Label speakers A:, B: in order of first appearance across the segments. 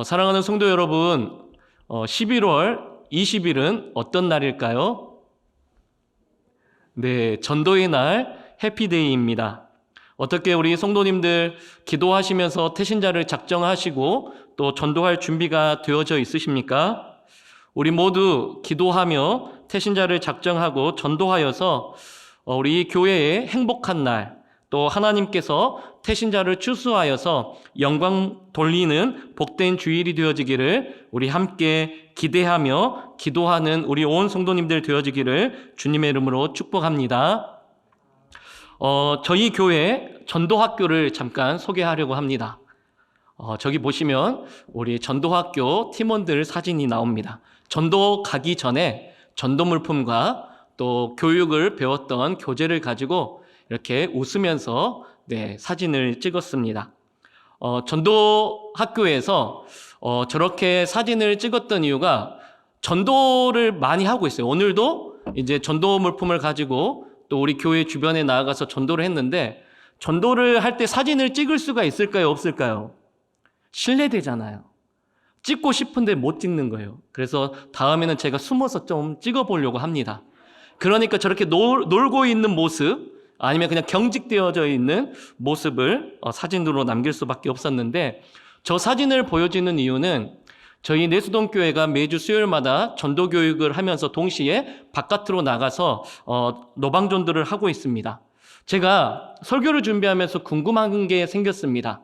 A: 사랑하는 성도 여러분, 11월 20일은 어떤 날일까요? 네, 전도의 날 해피데이입니다. 어떻게 우리 성도님들 기도하시면서 태신자를 작정하시고 또 전도할 준비가 되어져 있으십니까? 우리 모두 기도하며 태신자를 작정하고 전도하여서 우리 교회의 행복한 날, 또 하나님께서 태신자를 추수하여서 영광 돌리는 복된 주일이 되어지기를 우리 함께 기대하며 기도하는 우리 온 성도님들 되어지기를 주님의 이름으로 축복합니다. 저희 교회 전도학교를 잠깐 소개하려고 합니다. 저기 보시면 우리 전도학교 팀원들 사진이 나옵니다. 전도 가기 전에 전도 물품과 또 교육을 배웠던 교재를 가지고 이렇게 웃으면서 사진을 찍었습니다. 전도학교에서 저렇게 사진을 찍었던 이유가 전도를 많이 하고 있어요. 오늘도 이제 전도 물품을 가지고 또 우리 교회 주변에 나아가서 전도를 했는데, 전도를 할 때 사진을 찍을 수가 있을까요? 없을까요? 실례되잖아요. 찍고 싶은데 못 찍는 거예요. 그래서 다음에는 제가 숨어서 좀 찍어보려고 합니다. 그러니까 저렇게 놀고 있는 모습, 아니면 그냥 경직되어져 있는 모습을 사진으로 남길 수밖에 없었는데, 저 사진을 보여주는 이유는 저희 내수동교회가 매주 수요일마다 전도교육을 하면서 동시에 바깥으로 나가서 노방전도를 하고 있습니다. 제가 설교를 준비하면서 궁금한 게 생겼습니다.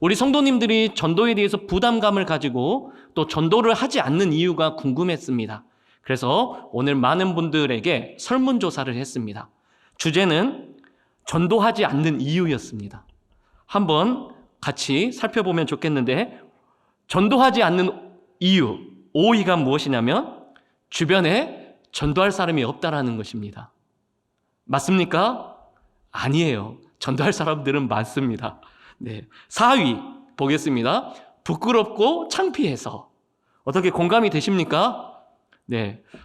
A: 우리 성도님들이 전도에 대해서 부담감을 가지고 또 전도를 하지 않는 이유가 궁금했습니다. 그래서 오늘 많은 분들에게 설문조사를 했습니다. 주제는 전도하지 않는 이유였습니다. 한번 같이 살펴보면 좋겠는데, 전도하지 않는 이유 5위가 무엇이냐면 주변에 전도할 사람이 없다라는 것입니다. 맞습니까? 아니에요. 전도할 사람들은 많습니다. 4위 보겠습니다. 부끄럽고 창피해서. 어떻게 공감이 되십니까?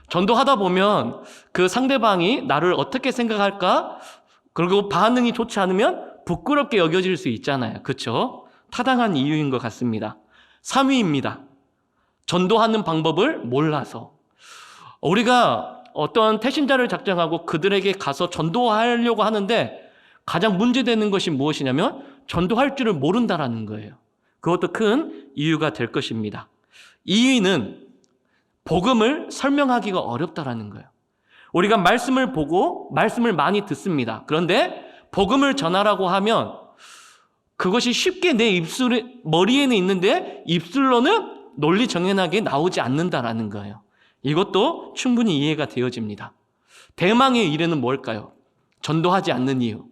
A: 전도하다 보면 그 상대방이 나를 어떻게 생각할까? 그리고 반응이 좋지 않으면 부끄럽게 여겨질 수 있잖아요. 그렇죠? 타당한 이유인 것 같습니다. 3위입니다. 전도하는 방법을 몰라서. 우리가 어떤 태신자를 작정하고 그들에게 가서 전도하려고 하는데 가장 문제되는 것이 무엇이냐면 전도할 줄을 모른다라는 거예요. 그것도 큰 이유가 될 것입니다. 2위는 복음을 설명하기가 어렵다라는 거예요. 우리가 말씀을 보고 말씀을 많이 듣습니다. 그런데 복음을 전하라고 하면 그것이 쉽게 내 머리에는 있는데 입술로는 논리정연하게 나오지 않는다라는 거예요. 이것도 충분히 이해가 되어집니다. 대망의 이유는 뭘까요? 전도하지 않는 이유.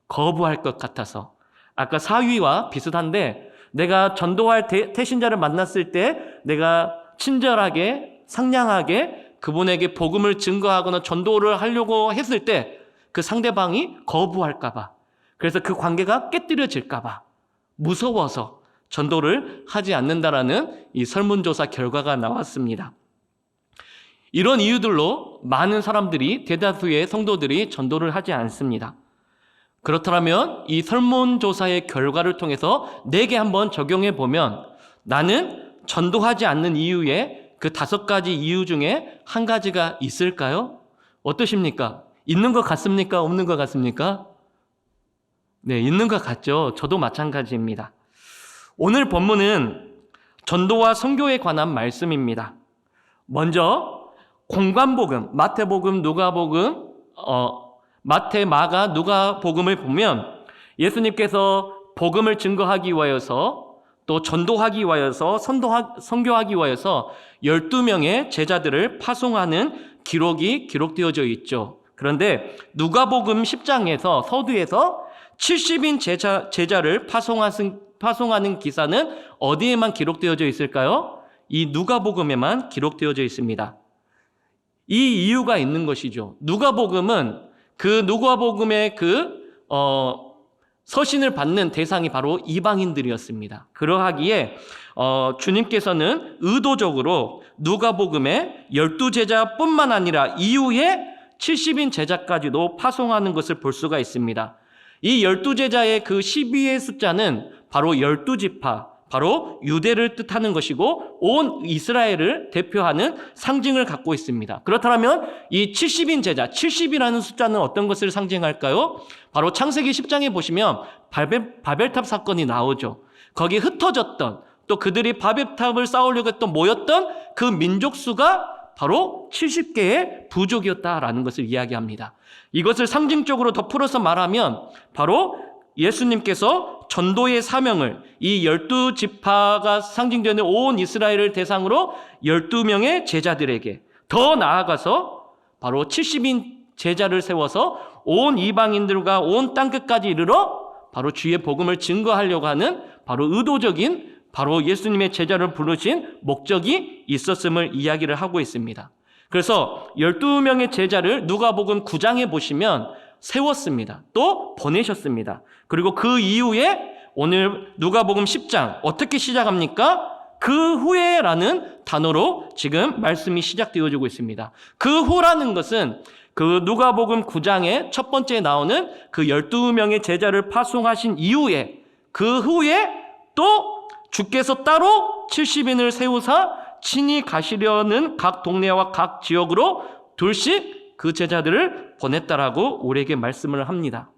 A: 거부할 것 같아서. 아까 4위와 비슷한데, 내가 전도할 태신자를 만났을 때 내가 친절하게 상냥하게 그분에게 복음을 증거하거나 전도를 하려고 했을 때 그 상대방이 거부할까 봐, 그래서 그 관계가 깨뜨려질까 봐 무서워서 전도를 하지 않는다라는 이 설문조사 결과가 나왔습니다. 이런 이유들로 많은 사람들이, 대다수의 성도들이 전도를 하지 않습니다. 그렇다면 이 설문조사의 결과를 통해서 내게 한번 적용해 보면, 나는 전도하지 않는 이유에 그 5가지 이유 중에 한 가지가 있을까요? 어떠십니까? 있는 것 같습니까? 없는 것 같습니까? 있는 것 같죠. 저도 마찬가지입니다. 오늘 본문은 전도와 선교에 관한 말씀입니다. 먼저 공관복음, 마태복음, 누가복음, 마태, 마가, 누가복음을 보면 예수님께서 복음을 증거하기 위하여서 또 전도하기 위하여서 선교하기 위하여서 12명의 제자들을 파송하는 기록이 기록되어져 있죠. 그런데 누가복음 10장에서 서두에서 70인 제자를 파송하는 기사는 어디에만 기록되어져 있을까요? 이 누가복음에만 기록되어져 있습니다. 이 이유가 있는 것이죠. 누가복음은 그 누가복음의 서신을 받는 대상이 바로 이방인들이었습니다. 그러하기에 주님께서는 의도적으로 누가복음의 12제자뿐만 아니라 이후에 70인 제자까지도 파송하는 것을 볼 수가 있습니다. 이 12제자의 그 12의 숫자는 바로 12지파, 바로 유대를 뜻하는 것이고 온 이스라엘을 대표하는 상징을 갖고 있습니다. 그렇다면 이 70인 제자, 70이라는 숫자는 어떤 것을 상징할까요? 바로 창세기 10장에 보시면 바벨탑 사건이 나오죠. 거기에 흩어졌던, 또 그들이 바벨탑을 쌓으려고 했던 모였던 그 민족 수가 바로 70개의 부족이었다라는 것을 이야기합니다. 이것을 상징적으로 더 풀어서 말하면 바로 예수님께서 전도의 사명을 이 12지파가 상징되는 온 이스라엘을 대상으로 12명의 제자들에게, 더 나아가서 바로 70인 제자를 세워서 온 이방인들과 온 땅끝까지 이르러 바로 주의 복음을 증거하려고 하는 바로 의도적인, 바로 예수님의 제자를 부르신 목적이 있었음을 이야기를 하고 있습니다. 그래서 12명의 제자를 누가복음 9장에 보시면 세웠습니다. 또 보내셨습니다. 그리고 그 이후에 오늘 누가복음 10장 어떻게 시작합니까? 그 후에라는 단어로 지금 말씀이 시작되어지고 있습니다. 그 후라는 것은 그 누가복음 9장에 첫 번째 나오는 그 12명의 제자를 파송하신 이후에, 그 후에 또 주께서 따로 70인을 세우사 친히 가시려는 각 동네와 각 지역으로 둘씩 그 제자들을 보냈다라고 우리에게 말씀을 합니다.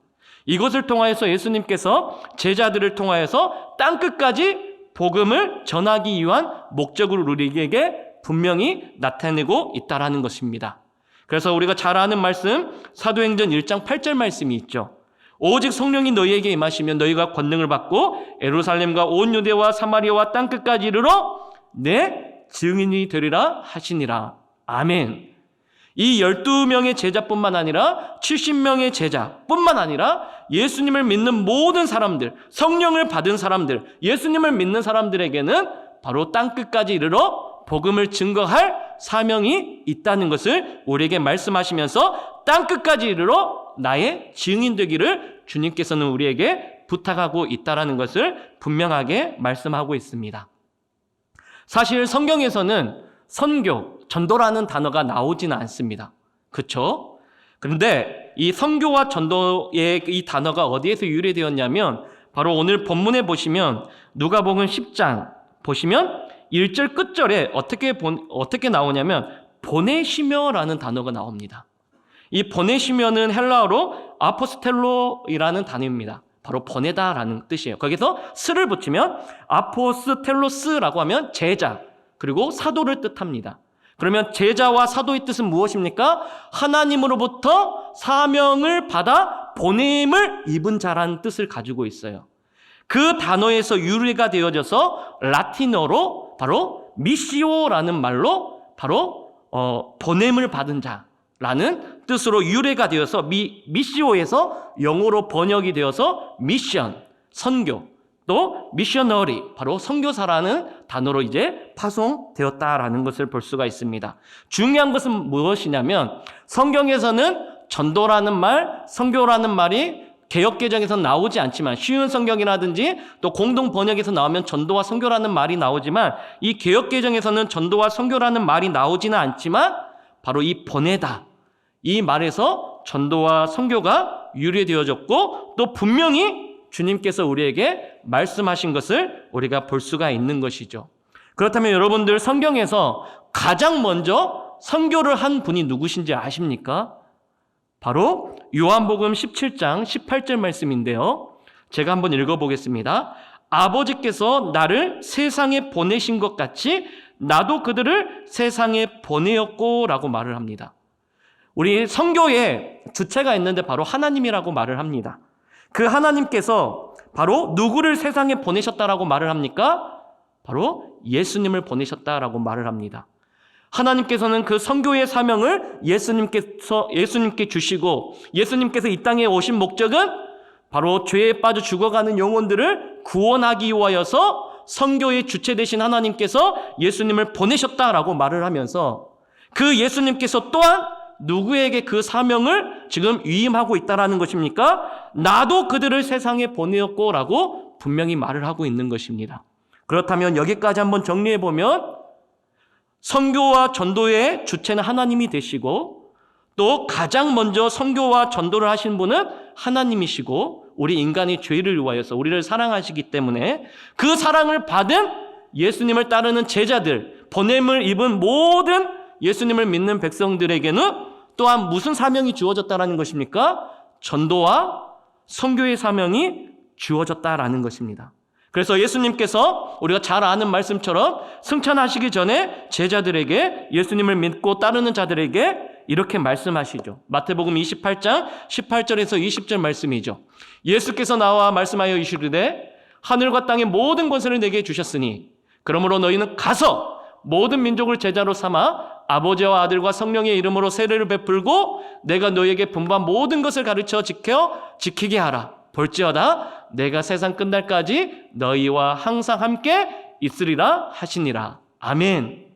A: 이것을 통하여서 예수님께서 제자들을 통하여서 땅끝까지 복음을 전하기 위한 목적을 우리에게 분명히 나타내고 있다라는 것입니다. 그래서 우리가 잘 아는 말씀, 사도행전 1장 8절 말씀이 있죠. 오직 성령이 너희에게 임하시면 너희가 권능을 받고 예루살렘과 온 유대와 사마리아와 땅끝까지 이르러 내 증인이 되리라 하시니라. 아멘. 이 12명의 제자뿐만 아니라 70명의 제자뿐만 아니라 예수님을 믿는 모든 사람들, 성령을 받은 사람들, 예수님을 믿는 사람들에게는 바로 땅끝까지 이르러 복음을 증거할 사명이 있다는 것을 우리에게 말씀하시면서 땅끝까지 이르러 나의 증인 되기를 주님께서는 우리에게 부탁하고 있다는 것을 분명하게 말씀하고 있습니다. 사실 성경에서는 선교, 전도라는 단어가 나오지는 않습니다. 그렇죠? 그런데 이 선교와 전도의 이 단어가 어디에서 유래되었냐면 바로 오늘 본문에 보시면 누가복음 10장 보시면 1절 끝절에 어떻게 나오냐면 보내시며라는 단어가 나옵니다. 이 보내시며는 헬라어로 아포스텔로이라는 단어입니다. 바로 보내다라는 뜻이에요. 거기서 스를 붙이면 아포스텔로스라고 하면 제자, 그리고 사도를 뜻합니다. 그러면 제자와 사도의 뜻은 무엇입니까? 하나님으로부터 사명을 받아 보냄을 입은 자라는 뜻을 가지고 있어요. 그 단어에서 유래가 되어져서 라틴어로 바로 미시오라는 말로 바로 보냄을 받은 자라는 뜻으로 유래가 되어서 미시오에서 영어로 번역이 되어서 미션, 선교, 또 미셔너리, 바로 선교사라는 단어로 이제 파송되었다라는 것을 볼 수가 있습니다. 중요한 것은 무엇이냐면 성경에서는 전도라는 말, 선교라는 말이 개역개정에서 나오지 않지만, 쉬운 성경이라든지 또 공동 번역에서 나오면 전도와 선교라는 말이 나오지만, 이 개역개정에서는 전도와 선교라는 말이 나오지는 않지만 바로 이 보내다, 이 말에서 전도와 선교가 유래되어졌고 또 분명히 주님께서 우리에게 말씀하신 것을 우리가 볼 수가 있는 것이죠. 그렇다면 여러분들 성경에서 가장 먼저 선교를 한 분이 누구신지 아십니까? 바로 요한복음 17장 18절 말씀인데요. 제가 한번 읽어보겠습니다. 아버지께서 나를 세상에 보내신 것 같이 나도 그들을 세상에 보내었고 라고 말을 합니다. 우리 선교에 주체가 있는데 바로 하나님이라고 말을 합니다. 그 하나님께서 바로 누구를 세상에 보내셨다라고 말을 합니까? 바로 예수님을 보내셨다라고 말을 합니다. 하나님께서는 그 선교의 사명을 예수님께 주시고, 예수님께서 이 땅에 오신 목적은 바로 죄에 빠져 죽어가는 영혼들을 구원하기 위하여서 선교의 주체 되신 하나님께서 예수님을 보내셨다라고 말을 하면서, 그 예수님께서 또한 누구에게 그 사명을 지금 위임하고 있다라는 것입니까? 나도 그들을 세상에 보내었고 라고 분명히 말을 하고 있는 것입니다. 그렇다면 여기까지 한번 정리해보면 선교와 전도의 주체는 하나님이 되시고, 또 가장 먼저 선교와 전도를 하신 분은 하나님이시고, 우리 인간이 죄를 위하여서 우리를 사랑하시기 때문에 그 사랑을 받은 예수님을 따르는 제자들, 보냄을 입은 모든 예수님을 믿는 백성들에게는 또한 무슨 사명이 주어졌다라는 것입니까? 전도와 선교의 사명이 주어졌다라는 것입니다. 그래서 예수님께서 우리가 잘 아는 말씀처럼 승천하시기 전에 제자들에게, 예수님을 믿고 따르는 자들에게 이렇게 말씀하시죠. 마태복음 28장 18절에서 20절 말씀이죠. 예수께서 나와 말씀하여 이르시되 하늘과 땅의 모든 권세를 내게 주셨으니 그러므로 너희는 가서 모든 민족을 제자로 삼아 아버지와 아들과 성령의 이름으로 세례를 베풀고 내가 너희에게 분부한 모든 것을 가르쳐 지키게 하라. 볼지어다 내가 세상 끝날까지 너희와 항상 함께 있으리라 하시니라. 아멘.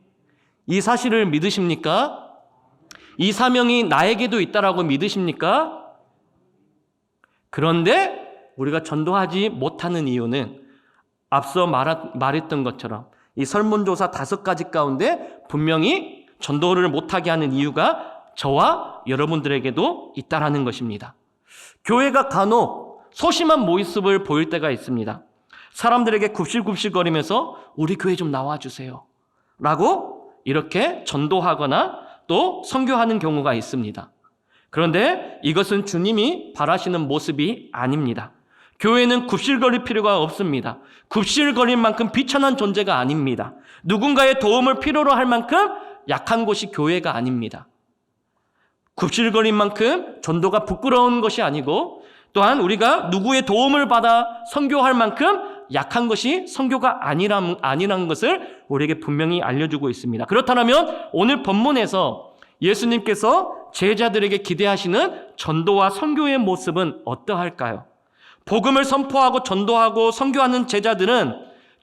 A: 이 사실을 믿으십니까? 이 사명이 나에게도 있다라고 믿으십니까? 그런데 우리가 전도하지 못하는 이유는 앞서 말했던 것처럼 이 설문조사 5가지 가운데 분명히 전도를 못하게 하는 이유가 저와 여러분들에게도 있다라는 것입니다. 교회가 간혹 소심한 모습을 보일 때가 있습니다. 사람들에게 굽실굽실거리면서 우리 교회 좀 나와주세요 라고 이렇게 전도하거나 또 선교하는 경우가 있습니다. 그런데 이것은 주님이 바라시는 모습이 아닙니다. 교회는 굽실거릴 필요가 없습니다. 굽실거릴 만큼 비천한 존재가 아닙니다. 누군가의 도움을 필요로 할 만큼 약한 곳이 교회가 아닙니다. 굽실거린 만큼 전도가 부끄러운 것이 아니고 또한 우리가 누구의 도움을 받아 선교할 만큼 약한 것이 선교가 아니라는 것을 우리에게 분명히 알려주고 있습니다. 그렇다면 오늘 본문에서 예수님께서 제자들에게 기대하시는 전도와 선교의 모습은 어떠할까요? 복음을 선포하고 전도하고 선교하는 제자들은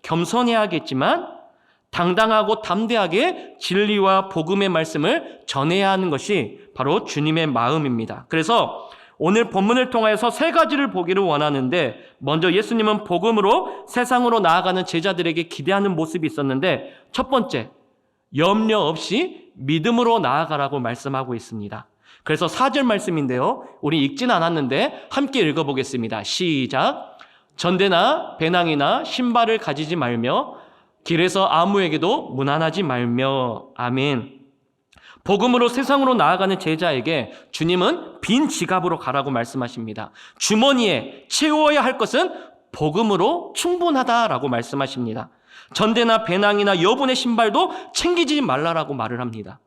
A: 겸손해야겠지만 당당하고 담대하게 진리와 복음의 말씀을 전해야 하는 것이 바로 주님의 마음입니다. 그래서 오늘 본문을 통해서 3가지를 보기를 원하는데, 먼저 예수님은 복음으로 세상으로 나아가는 제자들에게 기대하는 모습이 있었는데, 첫 번째, 염려 없이 믿음으로 나아가라고 말씀하고 있습니다. 그래서 4절 말씀인데요, 우리 읽진 않았는데 함께 읽어보겠습니다. 시작. 전대나 배낭이나 신발을 가지지 말며 길에서 아무에게도 무난하지 말며. 아멘. 복음으로 세상으로 나아가는 제자에게 주님은 빈 지갑으로 가라고 말씀하십니다. 주머니에 채워야 할 것은 복음으로 충분하다라고 말씀하십니다. 전대나 배낭이나 여분의 신발도 챙기지 말라라고 말을 합니다.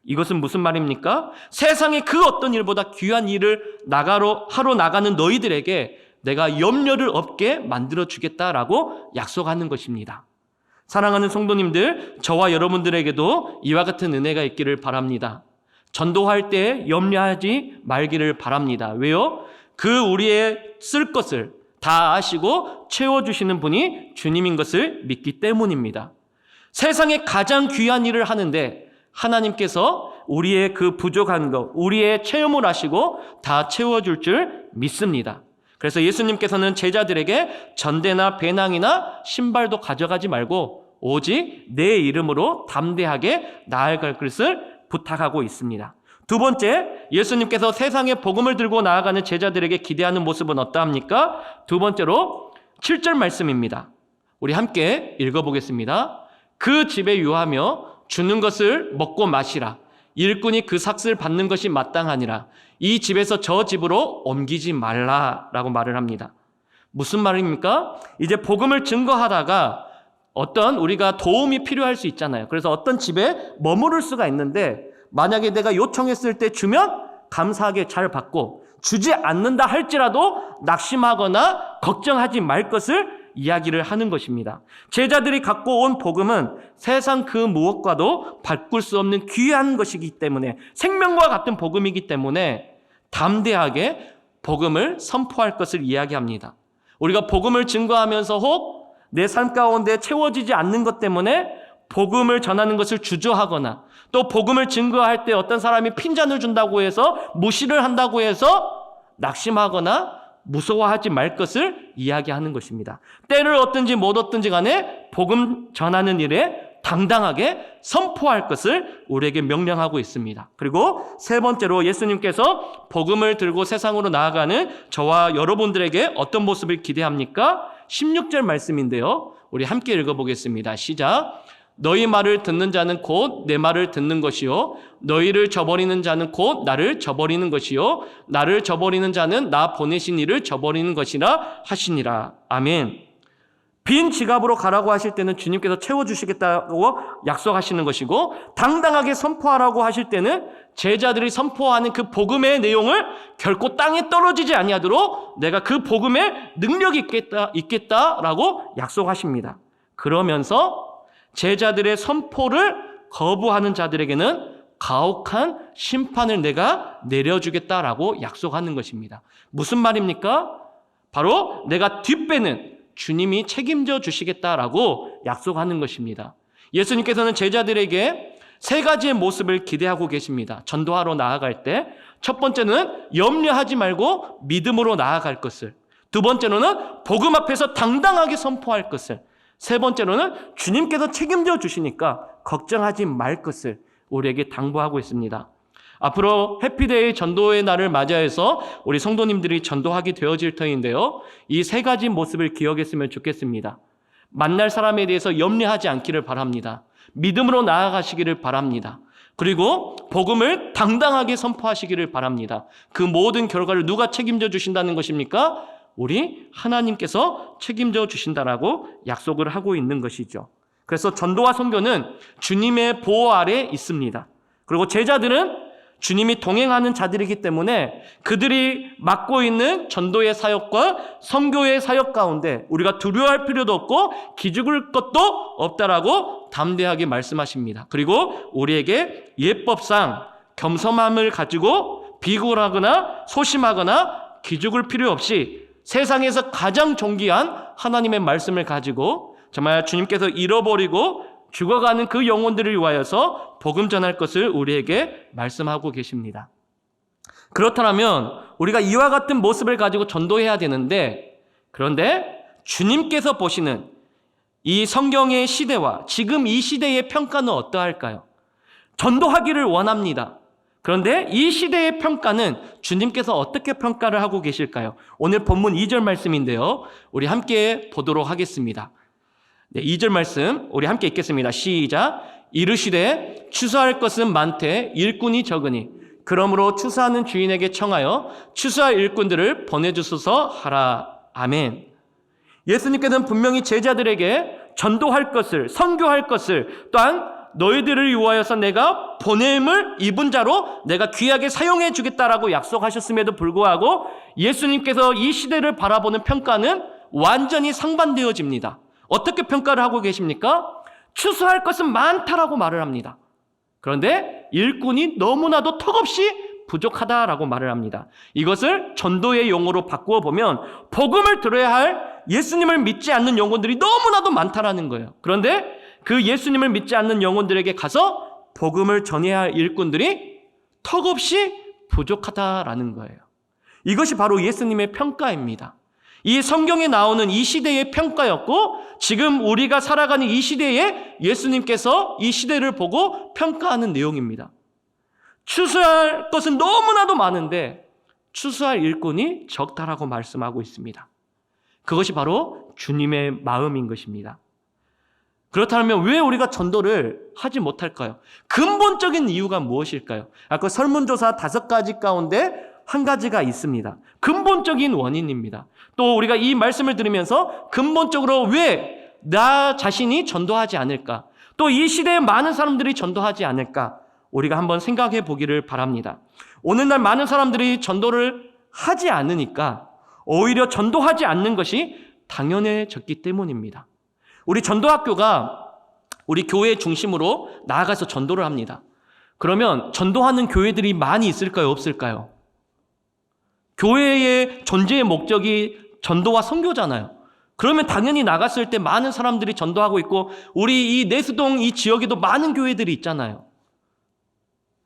A: 이것은 무슨 말입니까? 세상의 그 어떤 일보다 귀한 일을 하러 나가는 너희들에게 내가 염려를 없게 만들어주겠다라고 약속하는 것입니다. 사랑하는 성도님들, 저와 여러분들에게도 이와 같은 은혜가 있기를 바랍니다. 전도할 때 염려하지 말기를 바랍니다. 왜요? 우리의 쓸 것을 다 아시고 채워주시는 분이 주님인 것을 믿기 때문입니다. 세상에 가장 귀한 일을 하는데 하나님께서 우리의 그 부족한 것, 우리의 체험을 하시고 다 채워줄 줄 믿습니다. 그래서 예수님께서는 제자들에게 전대나 배낭이나 신발도 가져가지 말고 오직 내 이름으로 담대하게 나아갈 것을 부탁하고 있습니다. 두 번째, 예수님께서 세상에 복음을 들고 나아가는 제자들에게 기대하는 모습은 어떠합니까? 두 번째로 7절 말씀입니다. 우리 함께 읽어보겠습니다. 그 집에 유하며 주는 것을 먹고 마시라. 일꾼이 그 삭을 받는 것이 마땅하니라. 이 집에서 저 집으로 옮기지 말라라고 말을 합니다. 무슨 말입니까? 이제 복음을 증거하다가 어떤 우리가 도움이 필요할 수 있잖아요. 그래서 어떤 집에 머무를 수가 있는데 만약에 내가 요청했을 때 주면 감사하게 잘 받고 주지 않는다 할지라도 낙심하거나 걱정하지 말 것을 이야기를 하는 것입니다. 제자들이 갖고 온 복음은 세상 그 무엇과도 바꿀 수 없는 귀한 것이기 때문에, 생명과 같은 복음이기 때문에 담대하게 복음을 선포할 것을 이야기합니다. 우리가 복음을 증거하면서 혹 내 삶 가운데 채워지지 않는 것 때문에 복음을 전하는 것을 주저하거나 또 복음을 증거할 때 어떤 사람이 핀잔을 준다고 해서 무시를 한다고 해서 낙심하거나 무서워하지 말 것을 이야기하는 것입니다. 때를 얻든지 못 얻든지 간에 복음 전하는 일에 당당하게 선포할 것을 우리에게 명령하고 있습니다. 그리고 세 번째로 예수님께서 복음을 들고 세상으로 나아가는 저와 여러분들에게 어떤 모습을 기대합니까? 16절 말씀인데요. 우리 함께 읽어보겠습니다. 시작. 너희 말을 듣는 자는 곧 내 말을 듣는 것이요 너희를 저버리는 자는 곧 나를 저버리는 것이요 나를 저버리는 자는 나 보내신 이를 저버리는 것이라 하시니라. 아멘. 빈 지갑으로 가라고 하실 때는 주님께서 채워주시겠다고 약속하시는 것이고, 당당하게 선포하라고 하실 때는 제자들이 선포하는 그 복음의 내용을 결코 땅에 떨어지지 아니하도록 내가 그 복음에 능력이 있겠다라고 약속하십니다. 그러면서 제자들의 선포를 거부하는 자들에게는 가혹한 심판을 내가 내려주겠다라고 약속하는 것입니다. 무슨 말입니까? 바로 내가 뒷배는 주님이 책임져 주시겠다라고 약속하는 것입니다. 예수님께서는 제자들에게 세 가지의 모습을 기대하고 계십니다. 전도하러 나아갈 때 첫 번째는 염려하지 말고 믿음으로 나아갈 것을, 두 번째로는 복음 앞에서 당당하게 선포할 것을, 세 번째로는 주님께서 책임져 주시니까 걱정하지 말 것을 우리에게 당부하고 있습니다. 앞으로 해피데이 전도의 날을 맞이해서 우리 성도님들이 전도하게 되어질 터인데요. 이 세 가지 모습을 기억했으면 좋겠습니다. 만날 사람에 대해서 염려하지 않기를 바랍니다. 믿음으로 나아가시기를 바랍니다. 그리고 복음을 당당하게 선포하시기를 바랍니다. 그 모든 결과를 누가 책임져 주신다는 것입니까? 우리 하나님께서 책임져 주신다라고 약속을 하고 있는 것이죠. 그래서 전도와 선교는 주님의 보호 아래 있습니다. 그리고 제자들은 주님이 동행하는 자들이기 때문에 그들이 맡고 있는 전도의 사역과 선교의 사역 가운데 우리가 두려워할 필요도 없고 기죽을 것도 없다라고 담대하게 말씀하십니다. 그리고 우리에게 예법상 겸손함을 가지고 비굴하거나 소심하거나 기죽을 필요 없이 세상에서 가장 존귀한 하나님의 말씀을 가지고 정말 주님께서 잃어버리고 죽어가는 그 영혼들을 위하여서 복음 전할 것을 우리에게 말씀하고 계십니다. 그렇다면 우리가 이와 같은 모습을 가지고 전도해야 되는데, 그런데 주님께서 보시는 이 성경의 시대와 지금 이 시대의 평가는 어떠할까요? 전도하기를 원합니다. 그런데 이 시대의 평가는 주님께서 어떻게 평가를 하고 계실까요? 오늘 본문 2절 말씀인데요. 우리 함께 보도록 하겠습니다. 2절 말씀 우리 함께 읽겠습니다. 시작. 이르시되 추수할 것은 많되 일꾼이 적으니 그러므로 추수하는 주인에게 청하여 추수할 일꾼들을 보내주소서 하라. 아멘. 예수님께서는 분명히 제자들에게 전도할 것을, 선교할 것을, 또한 너희들을 위하여서 내가 보냄을 입은 자로 내가 귀하게 사용해 주겠다라고 약속하셨음에도 불구하고 예수님께서 이 시대를 바라보는 평가는 완전히 상반되어집니다. 어떻게 평가를 하고 계십니까? 추수할 것은 많다라고 말을 합니다. 그런데 일꾼이 너무나도 턱없이 부족하다라고 말을 합니다. 이것을 전도의 용어로 바꾸어 보면 복음을 들어야 할 예수님을 믿지 않는 영혼들이 너무나도 많다라는 거예요. 그런데 그 예수님을 믿지 않는 영혼들에게 가서 복음을 전해야 할 일꾼들이 턱없이 부족하다라는 거예요. 이것이 바로 예수님의 평가입니다. 이 성경에 나오는 이 시대의 평가였고, 지금 우리가 살아가는 이 시대에 예수님께서 이 시대를 보고 평가하는 내용입니다. 추수할 것은 너무나도 많은데 추수할 일꾼이 적다라고 말씀하고 있습니다. 그것이 바로 주님의 마음인 것입니다. 그렇다면 왜 우리가 전도를 하지 못할까요? 근본적인 이유가 무엇일까요? 아까 설문조사 5가지 가운데 한 가지가 있습니다. 근본적인 원인입니다. 또 우리가 이 말씀을 들으면서 근본적으로 왜 나 자신이 전도하지 않을까? 또 이 시대에 많은 사람들이 전도하지 않을까? 우리가 한번 생각해 보기를 바랍니다. 오늘날 많은 사람들이 전도를 하지 않으니까 오히려 전도하지 않는 것이 당연해졌기 때문입니다. 우리 전도학교가 우리 교회 중심으로 나아가서 전도를 합니다. 그러면 전도하는 교회들이 많이 있을까요? 없을까요? 교회의 존재의 목적이 전도와 선교잖아요. 그러면 당연히 나갔을 때 많은 사람들이 전도하고 있고 우리 이 내수동 이 지역에도 많은 교회들이 있잖아요.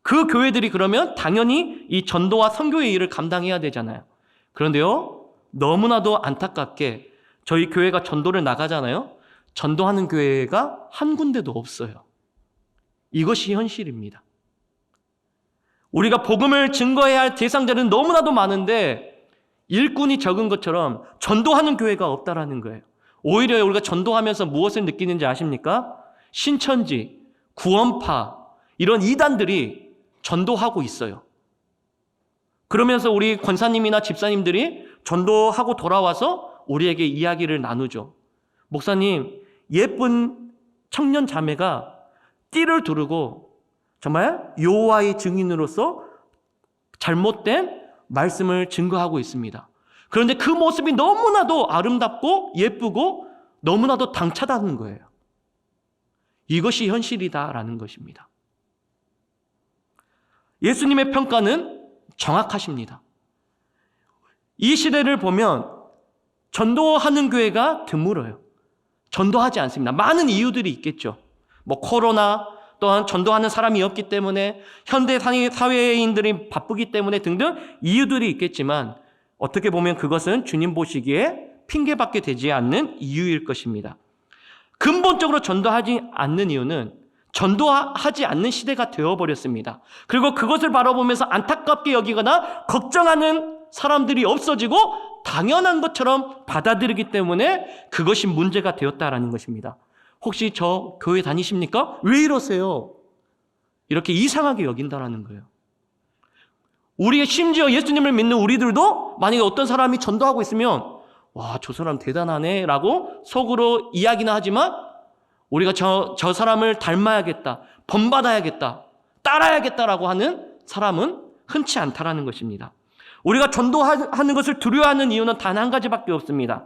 A: 그 교회들이 그러면 당연히 이 전도와 선교의 일을 감당해야 되잖아요. 그런데요, 너무나도 안타깝게 저희 교회가 전도를 나가잖아요. 전도하는 교회가 한 군데도 없어요. 이것이 현실입니다. 우리가 복음을 증거해야 할 대상자는 너무나도 많은데 일꾼이 적은 것처럼 전도하는 교회가 없다라는 거예요. 오히려 우리가 전도하면서 무엇을 느끼는지 아십니까? 신천지, 구원파 이런 이단들이 전도하고 있어요. 그러면서 우리 권사님이나 집사님들이 전도하고 돌아와서 우리에게 이야기를 나누죠. 목사님, 예쁜 청년 자매가 띠를 두르고 정말 여호와의 증인으로서 잘못된 말씀을 증거하고 있습니다. 그런데 그 모습이 너무나도 아름답고 예쁘고 너무나도 당차다는 거예요. 이것이 현실이다라는 것입니다. 예수님의 평가는 정확하십니다. 이 시대를 보면 전도하는 교회가 드물어요. 전도하지 않습니다. 많은 이유들이 있겠죠. 코로나, 또한 전도하는 사람이 없기 때문에, 현대 사회인들이 바쁘기 때문에 등등 이유들이 있겠지만 어떻게 보면 그것은 주님 보시기에 핑계받게 되지 않는 이유일 것입니다. 근본적으로 전도하지 않는 이유는 전도하지 않는 시대가 되어버렸습니다. 그리고 그것을 바라보면서 안타깝게 여기거나 걱정하는 사람들이 없어지고 당연한 것처럼 받아들이기 때문에 그것이 문제가 되었다라는 것입니다. 혹시 저 교회 다니십니까? 왜 이러세요? 이렇게 이상하게 여긴다라는 거예요. 우리의 심지어 예수님을 믿는 우리들도 만약에 어떤 사람이 전도하고 있으면 와, 저 사람 대단하네 라고 속으로 이야기나 하지만 우리가 저 사람을 닮아야겠다, 본받아야겠다, 따라야겠다라고 하는 사람은 흔치 않다라는 것입니다. 우리가 전도하는 것을 두려워하는 이유는 단 한 가지밖에 없습니다.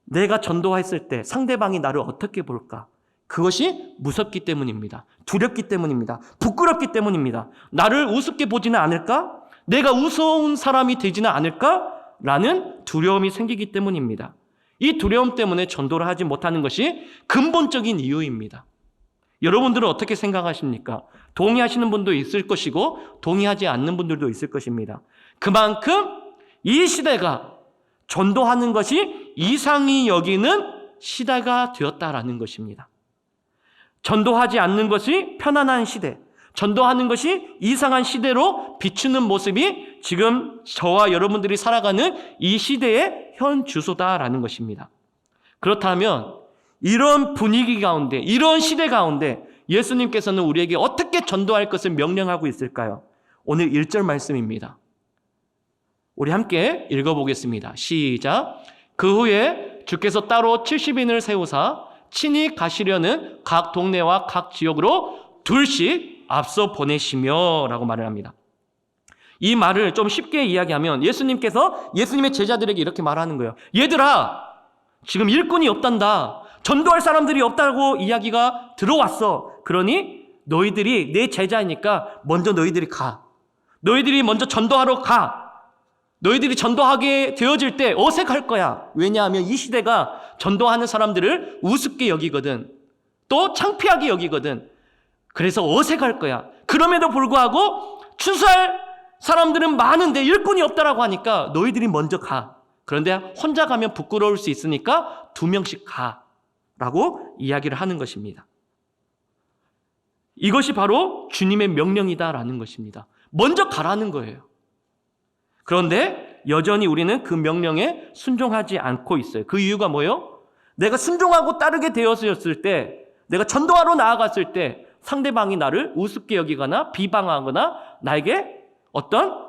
A: 내가 전도했을 때 상대방이 나를 어떻게 볼까? 그것이 무섭기 때문입니다. 두렵기 때문입니다. 부끄럽기 때문입니다. 나를 우습게 보지는 않을까? 내가 우스운 사람이 되지는 않을까? 라는 두려움이 생기기 때문입니다. 이 두려움 때문에 전도를 하지 못하는 것이 근본적인 이유입니다. 여러분들은 어떻게 생각하십니까? 동의하시는 분도 있을 것이고 동의하지 않는 분들도 있을 것입니다. 그만큼 이 시대가 전도하는 것이 이상히 여기는 시대가 되었다라는 것입니다. 전도하지 않는 것이 편안한 시대, 전도하는 것이 이상한 시대로 비추는 모습이 지금 저와 여러분들이 살아가는 이 시대의 현 주소다라는 것입니다. 그렇다면 이런 분위기 가운데, 이런 시대 가운데 예수님께서는 우리에게 어떻게 전도할 것을 명령하고 있을까요? 오늘 1절 말씀입니다. 우리 함께 읽어보겠습니다. 시작. 그 후에 주께서 따로 70인을 세우사 친히 가시려는 각 동네와 각 지역으로 둘씩 앞서 보내시며 라고 말을 합니다. 이 말을 좀 쉽게 이야기하면 예수님께서 예수님의 제자들에게 이렇게 말하는 거예요. 얘들아, 지금 일꾼이 없단다. 전도할 사람들이 없다고 이야기가 들어왔어. 그러니 너희들이 내 제자이니까 먼저 너희들이 가. 너희들이 먼저 전도하러 가. 너희들이 전도하게 되어질 때 어색할 거야. 왜냐하면 이 시대가 전도하는 사람들을 우습게 여기거든. 또 창피하게 여기거든. 그래서 어색할 거야. 그럼에도 불구하고 추수할 사람들은 많은데 일꾼이 없다라고 하니까 너희들이 먼저 가. 그런데 혼자 가면 부끄러울 수 있으니까 2명씩 가. 라고 이야기를 하는 것입니다. 이것이 바로 주님의 명령이다라는 것입니다. 먼저 가라는 거예요. 그런데 여전히 우리는 그 명령에 순종하지 않고 있어요. 그 이유가 뭐예요? 내가 순종하고 따르게 되었을 때, 내가 전도하러 나아갔을 때 상대방이 나를 우습게 여기거나 비방하거나 나에게 어떤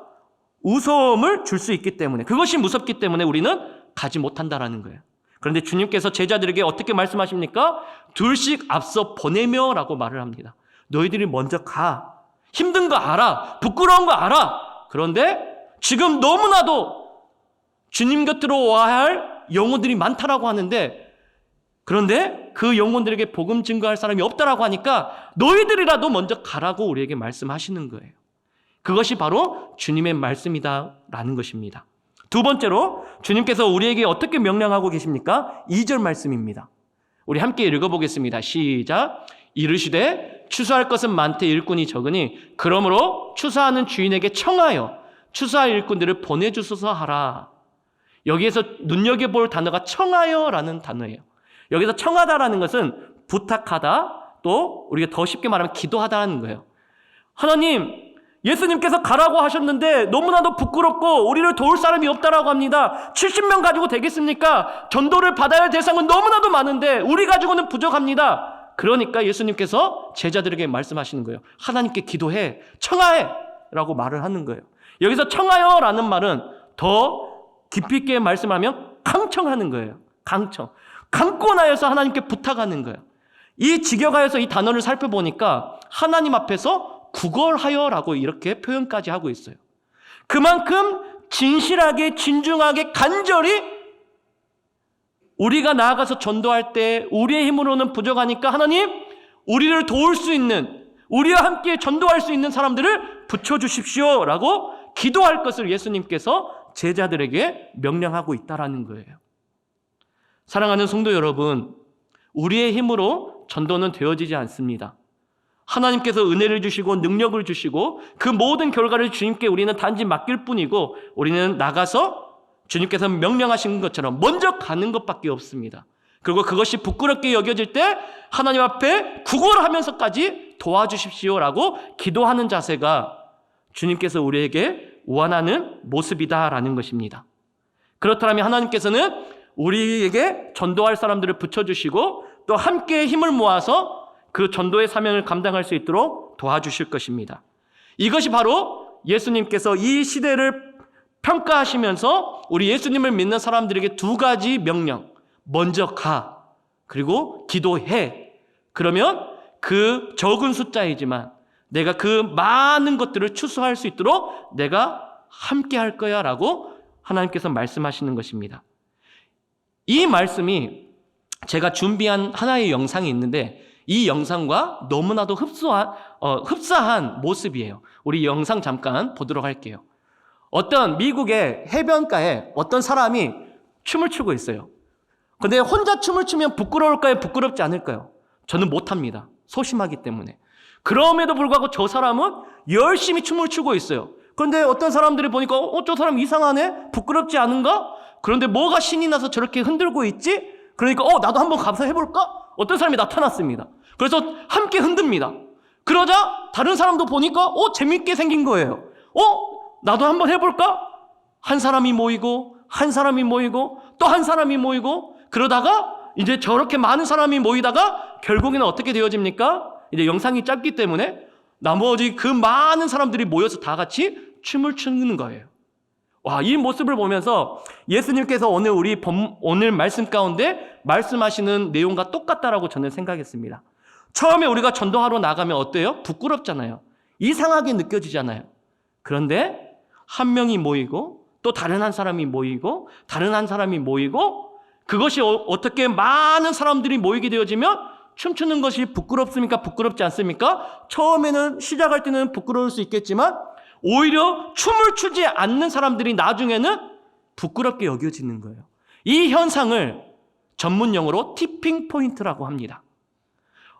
A: 우스움을 줄 수 있기 때문에, 그것이 무섭기 때문에 우리는 가지 못한다라는 거예요. 그런데 주님께서 제자들에게 어떻게 말씀하십니까? 둘씩 앞서 보내며 라고 말을 합니다. 너희들이 먼저 가. 힘든 거 알아. 부끄러운 거 알아. 그런데 지금 너무나도 주님 곁으로 와야 할 영혼들이 많다라고 하는데, 그런데 그 영혼들에게 복음 증거할 사람이 없다라고 하니까 너희들이라도 먼저 가라고 우리에게 말씀하시는 거예요. 그것이 바로 주님의 말씀이다라는 것입니다. 두 번째로 주님께서 우리에게 어떻게 명령하고 계십니까? 2절 말씀입니다. 우리 함께 읽어보겠습니다. 시작. 이르시되 추수할 것은 많되 일꾼이 적으니 그러므로 추수하는 주인에게 청하여 추수할 일꾼들을 보내주소서 하라. 여기에서 눈여겨볼 단어가 청하여라는 단어예요. 여기서 청하다라는 것은 부탁하다, 또 우리가 더 쉽게 말하면 기도하다라는 거예요. 하나님, 예수님께서 가라고 하셨는데 너무나도 부끄럽고 우리를 도울 사람이 없다라고 합니다. 70명 가지고 되겠습니까? 전도를 받아야 할 대상은 너무나도 많은데 우리 가지고는 부족합니다. 그러니까 예수님께서 제자들에게 말씀하시는 거예요. 하나님께 기도해, 청하해 라고 말을 하는 거예요. 여기서 청하여 라는 말은 더 깊이 있게 말씀하면 강청하는 거예요. 강청. 강권하여서 하나님께 부탁하는 거예요. 이 직역하여서 이 단어를 살펴보니까 하나님 앞에서 구걸하여라고 이렇게 표현까지 하고 있어요. 그만큼 진실하게, 진중하게, 간절히 우리가 나아가서 전도할 때 우리의 힘으로는 부족하니까 하나님, 우리를 도울 수 있는, 우리와 함께 전도할 수 있는 사람들을 붙여주십시오 라고 기도할 것을 예수님께서 제자들에게 명령하고 있다라는 거예요. 사랑하는 성도 여러분, 우리의 힘으로 전도는 되어지지 않습니다. 하나님께서 은혜를 주시고 능력을 주시고 그 모든 결과를 주님께 우리는 단지 맡길 뿐이고, 우리는 나가서 주님께서 명령하신 것처럼 먼저 가는 것밖에 없습니다. 그리고 그것이 부끄럽게 여겨질 때 하나님 앞에 구걸하면서까지 도와주십시오라고 기도하는 자세가 주님께서 우리에게 원하는 모습이다라는 것입니다. 그렇다면 하나님께서는 우리에게 전도할 사람들을 붙여주시고 또 함께 힘을 모아서 그 전도의 사명을 감당할 수 있도록 도와주실 것입니다. 이것이 바로 예수님께서 이 시대를 평가하시면서 우리 예수님을 믿는 사람들에게 두 가지 명령, 먼저 가, 그리고 기도해. 그러면 그 적은 숫자이지만 내가 그 많은 것들을 추수할 수 있도록 내가 함께 할 거야 라고 하나님께서 말씀하시는 것입니다. 이 말씀이 제가 준비한 하나의 영상이 있는데 이 영상과 너무나도 흡사한 모습이에요. 우리 영상 잠깐 보도록 할게요. 어떤 미국의 해변가에 어떤 사람이 춤을 추고 있어요. 근데 혼자 춤을 추면 부끄러울까요? 부끄럽지 않을까요? 저는 못합니다. 소심하기 때문에. 그럼에도 불구하고 저 사람은 열심히 춤을 추고 있어요. 그런데 어떤 사람들이 보니까 저 사람 이상하네? 부끄럽지 않은가? 그런데 뭐가 신이 나서 저렇게 흔들고 있지? 그러니까 나도 한번 가서 해볼까? 어떤 사람이 나타났습니다. 그래서 함께 흔듭니다. 그러자 다른 사람도 보니까 재밌게 생긴 거예요. 나도 한번 해볼까? 한 사람이 모이고 한 사람이 모이고 또 한 사람이 모이고 그러다가 이제 저렇게 많은 사람이 모이다가 결국에는 어떻게 되어집니까? 이제 영상이 짧기 때문에 나머지 그 많은 사람들이 모여서 다 같이 춤을 추는 거예요. 와, 이 모습을 보면서 예수님께서 오늘 말씀 가운데 말씀하시는 내용과 똑같다라고 저는 생각했습니다. 처음에 우리가 전도하러 나가면 어때요? 부끄럽잖아요. 이상하게 느껴지잖아요. 그런데 한 명이 모이고 또 다른 한 사람이 모이고 다른 한 사람이 모이고 그것이 어떻게 많은 사람들이 모이게 되어지면 춤추는 것이 부끄럽습니까? 부끄럽지 않습니까? 처음에는 시작할 때는 부끄러울 수 있겠지만 오히려 춤을 추지 않는 사람들이 나중에는 부끄럽게 여겨지는 거예요. 이 현상을 전문 용어로 티핑 포인트라고 합니다.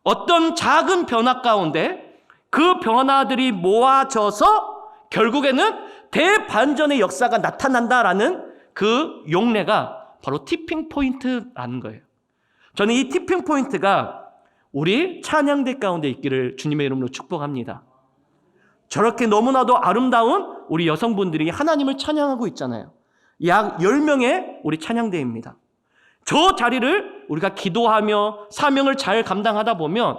A: 어떤 작은 변화 가운데 그 변화들이 모아져서 결국에는 대반전의 역사가 나타난다라는 그 용례가 바로 티핑 포인트라는 거예요. 저는 이 티핑 포인트가 우리 찬양대 가운데 있기를 주님의 이름으로 축복합니다. 저렇게 너무나도 아름다운 우리 여성분들이 하나님을 찬양하고 있잖아요. 약 10명의 우리 찬양대입니다. 저 자리를 우리가 기도하며 사명을 잘 감당하다 보면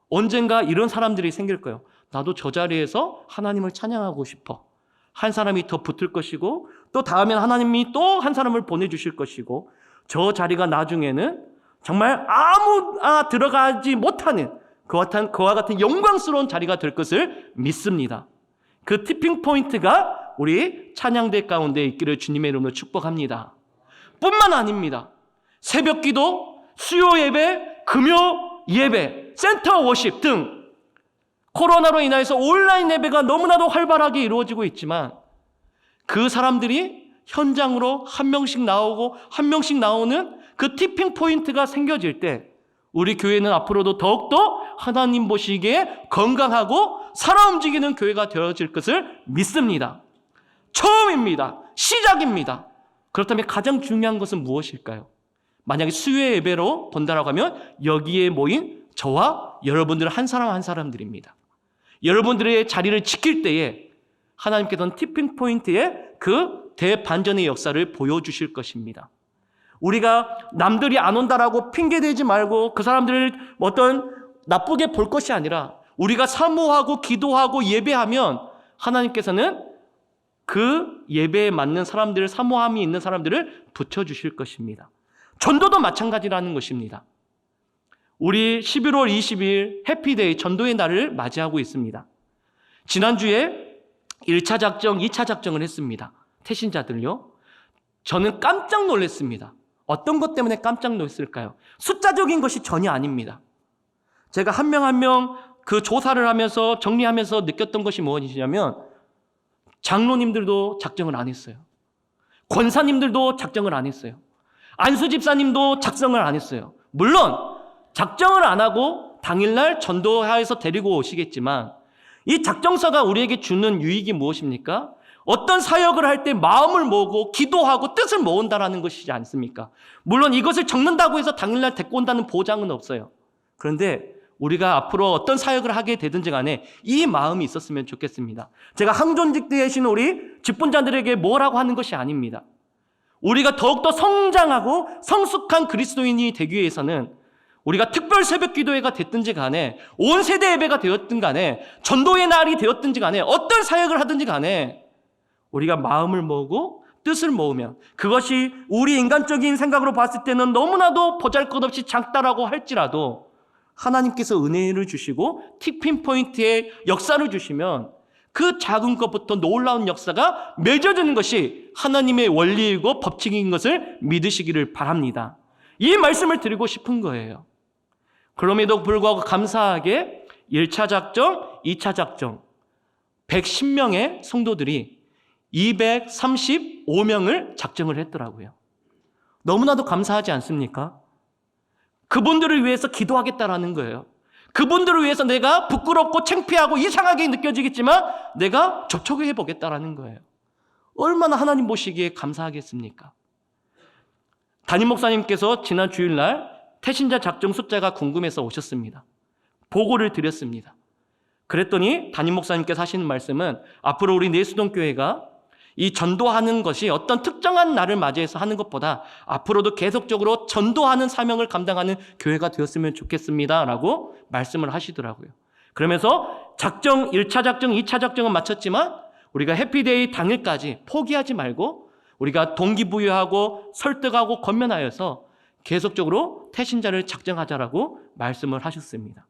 A: 언젠가 이런 사람들이 생길 거예요. 나도 저 자리에서 하나님을 찬양하고 싶어. 한 사람이 더 붙을 것이고 또 다음엔 하나님이 또 한 사람을 보내주실 것이고 저 자리가 나중에는 정말 아무나 들어가지 못하는 그와 같은 영광스러운 자리가 될 것을 믿습니다. 그 티핑 포인트가 우리 찬양대 가운데 있기를 주님의 이름으로 축복합니다. 뿐만 아닙니다. 새벽 기도, 수요 예배, 금요 예배, 센터 워십 등 코로나로 인해서 온라인 예배가 너무나도 활발하게 이루어지고 있지만 그 사람들이 현장으로 한 명씩 나오고 한 명씩 나오는 그 티핑 포인트가 생겨질 때 우리 교회는 앞으로도 더욱더 하나님 보시기에 건강하고 살아 움직이는 교회가 되어질 것을 믿습니다. 처음입니다. 시작입니다. 그렇다면 가장 중요한 것은 무엇일까요? 만약에 수요 예배로 본다라고 하면 여기에 모인 저와 여러분들은 한 사람 한 사람들입니다. 여러분들의 자리를 지킬 때에 하나님께서는 티핑 포인트에 그 대반전의 역사를 보여주실 것입니다. 우리가 남들이 안 온다라고 핑계대지 말고 그 사람들을 어떤 나쁘게 볼 것이 아니라 우리가 사모하고 기도하고 예배하면 하나님께서는 그 예배에 맞는 사람들을, 사모함이 있는 사람들을 붙여주실 것입니다. 전도도 마찬가지라는 것입니다. 우리 11월 20일 해피데이 전도의 날을 맞이하고 있습니다. 지난주에 1차 작정, 2차 작정을 했습니다. 태신자들요. 저는 깜짝 놀랐습니다. 어떤 것 때문에 깜짝 놀랐을까요? 숫자적인 것이 전혀 아닙니다. 제가 한 명 한 명 그 조사를 하면서 정리하면서 느꼈던 것이 무엇이냐면 장로님들도 작정을 안 했어요. 권사님들도 작정을 안 했어요. 안수 집사님도 작정을 안 했어요. 물론 작정을 안 하고 당일날 전도하에서 데리고 오시겠지만 이 작정서가 우리에게 주는 유익이 무엇입니까? 어떤 사역을 할 때 마음을 모으고 기도하고 뜻을 모은다라는 것이지 않습니까? 물론 이것을 적는다고 해서 당일날 데리고 온다는 보장은 없어요. 그런데 우리가 앞으로 어떤 사역을 하게 되든지 간에 이 마음이 있었으면 좋겠습니다. 제가 항존직 되신 우리 직분자들에게 뭐라고 하는 것이 아닙니다. 우리가 더욱더 성장하고 성숙한 그리스도인이 되기 위해서는 우리가 특별 새벽 기도회가 됐든지 간에 온 세대 예배가 되었든 간에 전도의 날이 되었든지 간에 어떤 사역을 하든지 간에 우리가 마음을 모으고 뜻을 모으면 그것이 우리 인간적인 생각으로 봤을 때는 너무나도 보잘것없이 작다라고 할지라도 하나님께서 은혜를 주시고 티핑 포인트의 역사를 주시면 그 작은 것부터 놀라운 역사가 맺어지는 것이 하나님의 원리이고 법칙인 것을 믿으시기를 바랍니다. 이 말씀을 드리고 싶은 거예요. 그럼에도 불구하고 감사하게 1차 작정, 2차 작정 110명의 성도들이 235명을 작정을 했더라고요. 너무나도 감사하지 않습니까? 그분들을 위해서 기도하겠다라는 거예요. 그분들을 위해서 내가 부끄럽고 창피하고 이상하게 느껴지겠지만 내가 접촉을 해보겠다라는 거예요. 얼마나 하나님 보시기에 감사하겠습니까? 담임 목사님께서 지난 주일날 태신자 작정 숫자가 궁금해서 오셨습니다. 보고를 드렸습니다. 그랬더니 담임 목사님께서 하시는 말씀은 앞으로 우리 내수동교회가 이 전도하는 것이 어떤 특정한 날을 맞이해서 하는 것보다 앞으로도 계속적으로 전도하는 사명을 감당하는 교회가 되었으면 좋겠습니다 라고 말씀을 하시더라고요. 그러면서 작정, 1차 작정, 2차 작정은 마쳤지만 우리가 해피데이 당일까지 포기하지 말고 우리가 동기부여하고 설득하고 권면하여서 계속적으로 태신자를 작정하자라고 말씀을 하셨습니다.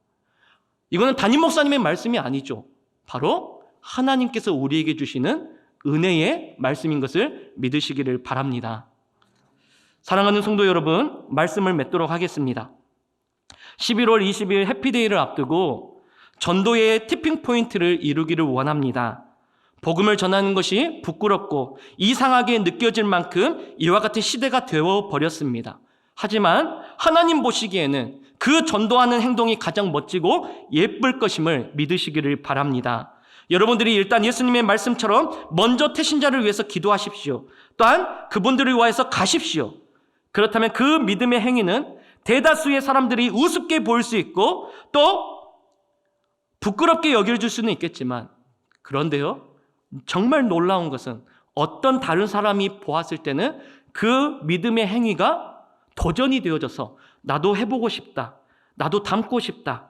A: 이거는 담임 목사님의 말씀이 아니죠. 바로 하나님께서 우리에게 주시는 은혜의 말씀인 것을 믿으시기를 바랍니다. 사랑하는 성도 여러분, 말씀을 맺도록 하겠습니다. 11월 20일 해피데이를 앞두고 전도의 티핑 포인트를 이루기를 원합니다. 복음을 전하는 것이 부끄럽고 이상하게 느껴질 만큼 이와 같은 시대가 되어버렸습니다. 하지만 하나님 보시기에는 그 전도하는 행동이 가장 멋지고 예쁠 것임을 믿으시기를 바랍니다. 여러분들이 일단 예수님의 말씀처럼 먼저 태신자를 위해서 기도하십시오. 또한 그분들을 위해서 가십시오. 그렇다면 그 믿음의 행위는 대다수의 사람들이 우습게 보일 수 있고 또 부끄럽게 여겨줄 수는 있겠지만 그런데요, 정말 놀라운 것은 어떤 다른 사람이 보았을 때는 그 믿음의 행위가 도전이 되어져서 나도 해보고 싶다, 나도 닮고 싶다,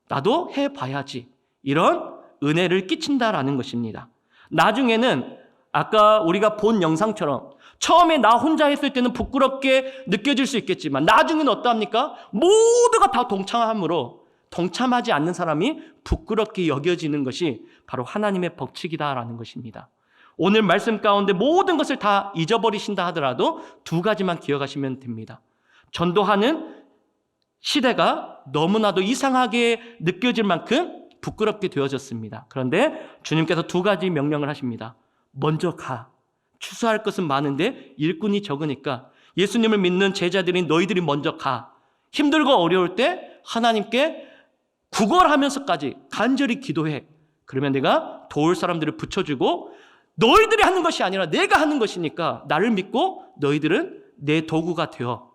A: 나도 해봐야지, 이런 은혜를 끼친다라는 것입니다. 나중에는 아까 우리가 본 영상처럼 처음에 나 혼자 했을 때는 부끄럽게 느껴질 수 있겠지만 나중에는 어떠합니까? 모두가 다 동참함으로 동참하지 않는 사람이 부끄럽게 여겨지는 것이 바로 하나님의 법칙이다라는 것입니다. 오늘 말씀 가운데 모든 것을 다 잊어버리신다 하더라도 두 가지만 기억하시면 됩니다. 전도하는 시대가 너무나도 이상하게 느껴질 만큼 부끄럽게 되어졌습니다. 그런데 주님께서 두 가지 명령을 하십니다. 먼저 가. 추수할 것은 많은데 일꾼이 적으니까 예수님을 믿는 제자들인 너희들이 먼저 가. 힘들고 어려울 때 하나님께 구걸하면서까지 간절히 기도해. 그러면 내가 도울 사람들을 붙여주고 너희들이 하는 것이 아니라 내가 하는 것이니까 나를 믿고 너희들은 내 도구가 되어.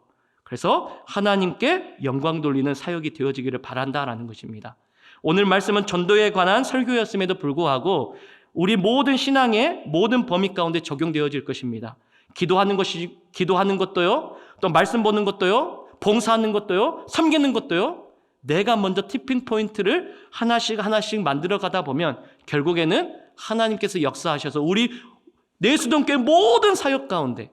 A: 그래서 하나님께 영광 돌리는 사역이 되어지기를 바란다라는 것입니다. 오늘 말씀은 전도에 관한 설교였음에도 불구하고 우리 모든 신앙의 모든 범위 가운데 적용되어질 것입니다. 기도하는 것도요, 또 말씀 보는 것도요, 봉사하는 것도요, 섬기는 것도요, 내가 먼저 티핑 포인트를 하나씩 만들어 가다 보면 결국에는 하나님께서 역사하셔서 우리 내수동교회 모든 사역 가운데,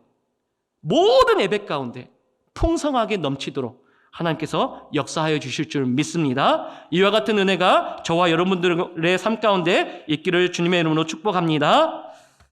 A: 모든 예배 가운데 풍성하게 넘치도록 하나님께서 역사하여 주실 줄 믿습니다. 이와 같은 은혜가 저와 여러분들의 삶 가운데 있기를 주님의 이름으로 축복합니다.